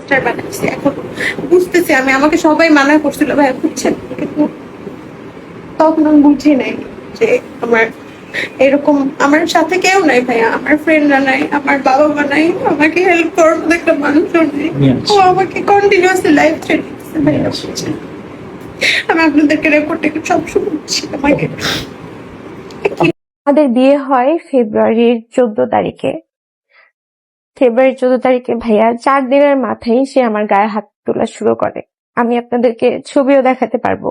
Master বানাইছি। এখন বুঝতেছি আমি, আমাকে সবাই মানা করছিল ভাইয়া বুঝছেন, কিন্তু তখন আমি বুঝি নাই যে আমার এরকম আমার সাথে কেউ নাই ভাইয়া, আমার ফ্রেন্ডরা নাই, আমার বাবা মা নাই, আমাকে হেল্প করার মতো একটা মানুষও নেই। ও আমাকে কন্টিনিউয়াসলি লাইফ থ্রেট দিচ্ছে ভাইয়া বুঝছেন। আমি আপনাদেরকে রেকর্ডে সব শুনছি আমাকে। আমাদের বিয়ে হয় ফেব্রুয়ারির 14 তারিখে। ফেব্রুয়ারির 14 তারিখে ভাইয়া 4 দিনের মাথায় সে আমার গায়ে হাত তোলা শুরু করে। আমি আপনাদেরকে ছবিও দেখাতে পারবো।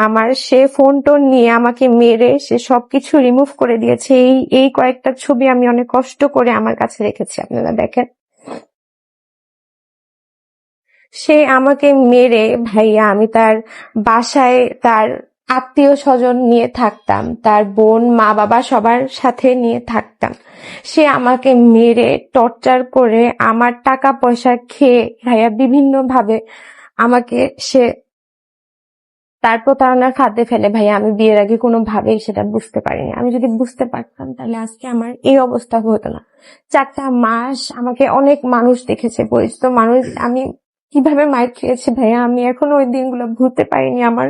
আমার সে ফোন টোন নিয়ে আমাকে মেরে সে সবকিছু রিমুভ করে দিয়েছে। এই কয়েকটা ছবি আমি অনেক কষ্ট করে আমার কাছে রেখেছি, আপনারা দেখেন। সে আমাকে মেরে ভাইয়া, আমি তার বাসায় তার আত্মীয় স্বজন নিয়ে থাকতাম, তার বোন মা বাবা সবার সাথে নিয়ে থাকতাম। সে আমাকে মেরে টর্চার করে আমার টাকা পয়সা খেয়ে ভাইয়া বিভিন্ন ভাবে আমাকে সে তার প্রতারণার খাদ্যে ফেলে। ভাইয়া আমি বিয়ের আগে কোনোভাবেই সেটা বুঝতে পারিনি। আমি যদি বুঝতে পারতাম তাহলে আজকে আমার এই অবস্থা হতো না। 4টা মাস আমাকে অনেক মানুষ দেখেছে, পরিচিত মানুষ। আমি কিভাবে মার খেয়েছি ভাইয়া, আমি এখনো ওই দিনগুলো ভুলতে পারিনি। আমার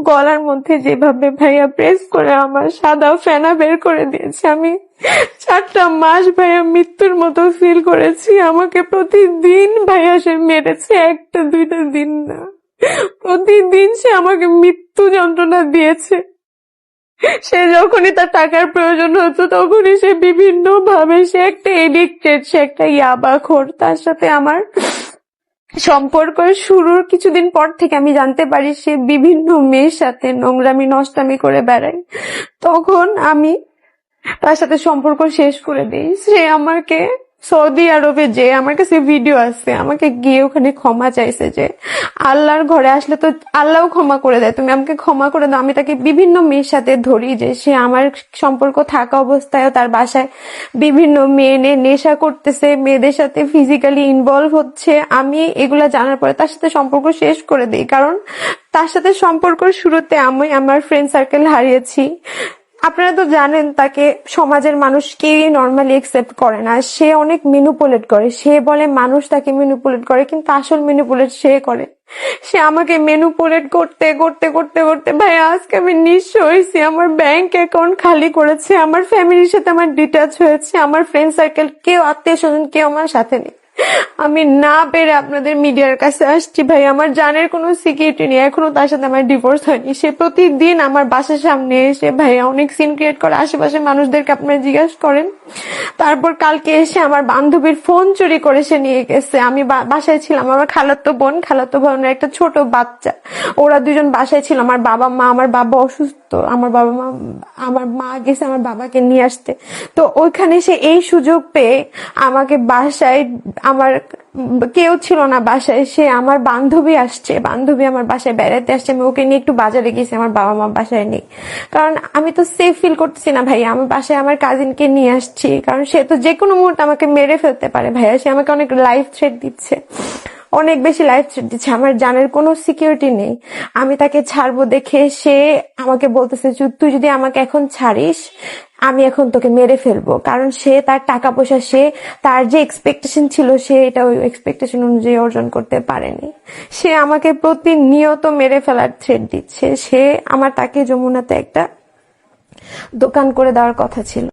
গলার মধ্যে যেভাবে ভাইয়া প্রেস করে আমার সাদা ফেনা বের করে দিয়েছে, আমি 4টা মাস ভাইয়া মৃত্যুর মতো ফিল করেছি। আমাকে প্রতিদিন ভাইয়া সে মেরেছে, একটা দুইটা দিন না, প্রতিদিন সে আমাকে মৃত্যু যন্ত্রণা দিয়েছে। সে যখনই তার টাকার প্রয়োজন হতো তখনই সে বিভিন্ন ভাবে, সে একটা এডিক্টেড, সে একটা ইয়াবাখোর। তার সাথে আমার সম্পর্ক শুরুর কিছুদিন পর থেকে আমি জানতে পারি সে বিভিন্ন মেয়ের সাথে নোংরামি নষ্টামি করে বেড়ায়। তখন আমি তার সাথে সম্পর্ক শেষ করে দিই। সে আমাকে সৌদি আরবে, যে আমার কাছে ভিডিও আছে, আমাকে গিয়ে ওখানে ক্ষমা চাইছে যে আল্লাহর ঘরে আসলে তো আল্লাহও ক্ষমা করে দেয়, তুমি আমাকে ক্ষমা করে দাও। আমি তাকে বিভিন্ন মেয়ের সাথে ধরি যে সে আমার সম্পর্ক থাকা অবস্থায়ও তার বাসায় বিভিন্ন মেয়ে নিয়ে নেশা করতেছে, মেয়েদের সাথে ফিজিক্যালি ইনভলভ হচ্ছে। আমি এগুলা জানার পরে তার সাথে সম্পর্ক শেষ করে দিই, কারণ তার সাথে সম্পর্ক শুরুতে আমি আমার ফ্রেন্ড সার্কেল হারিয়েছি। আপনারা তো জানেন তাকে সমাজের মানুষ কেউই নর্মালি একসেপ্ট করে না। সে অনেক ম্যানিপুলেট করে, সে বলে মানুষ তাকে ম্যানিপুলেট করে, কিন্তু আসল ম্যানিপুলেট সে করে। সে আমাকে ম্যানিপুলেট করতে করতে করতে করতে ভাই আজকে আমি নিঃস্ব হয়েছি। আমার ব্যাংক অ্যাকাউন্ট খালি করেছে, আমার ফ্যামিলির সাথে আমার ডিটাচ হয়েছে, আমার ফ্রেন্ড সার্কেল কেউ, আত্মীয় স্বজন কেউ আমার সাথে নেই। আমি না পেরে আপনাদের মিডিয়ার কাছে আসছি ভাই। আমার জানের কোনো সিকিউরিটি নেই, এখনো তার সাথে আমার ডিভোর্স হয়নি। সে প্রতিদিন আমার বাসার সামনে এসে ভাই অনেক সিন ক্রিয়েট করে, আশেপাশে মানুষদেরকে আপনারা জিজ্ঞাসা করেন। তারপর কালকে এসে আমার বান্ধবীর ফোন চুরি করে সে নিয়ে গেছে। আমি বাসায় ছিলাম, আমার খালাতো বোনের একটা ছোট বাচ্চা, ওরা দুজন বাসায় ছিল। আমার বাবা অসুস্থ, আমার মা গেছে আমার বাবাকে নিয়ে আসতে। তো ওইখানে সে এই সুযোগ পেয়ে আমাকে বাসায়, আমার কেউ ছিল না বাসায়, সে আমার বান্ধবী আমার বাসায় বেড়াতে আসছে। আমি ওকে নিয়ে একটু বাজারে গেছি, আমার বাবা মা বাসায় নেই, কারণ আমি তো সেফ ফিল করতেছি না ভাইয়া। আমি বাসায় আমার কাজিনকে নিয়ে আসছি, কারণ সে তো যে কোনো মুহূর্তে আমাকে মেরে ফেলতে পারে ভাইয়া। সে আমাকে অনেক লাইফ থ্রেট দিচ্ছে, অনেক বেশি লাইফ থ্রেট দিচ্ছে। আমার জানের কোনো সিকিউরিটি নেই। আমি তাকে ছাড়বো দেখে সে আমাকে বলতেছে তুই যদি আমাকে এখন ছাড়িস আমি এখন তোকে মেরে ফেলবো, কারণ সে তার টাকা পয়সা, সে তার যে এক্সপেকটেশন ছিল সে এটা ওই এক্সপেকটেশন অনুযায়ী অর্জন করতে পারেনি। সে আমাকে প্রতিনিয়ত মেরে ফেলার থ্রেট দিচ্ছে। তাকে যমুনাতে একটা দোকান করে দেওয়ার কথা ছিল,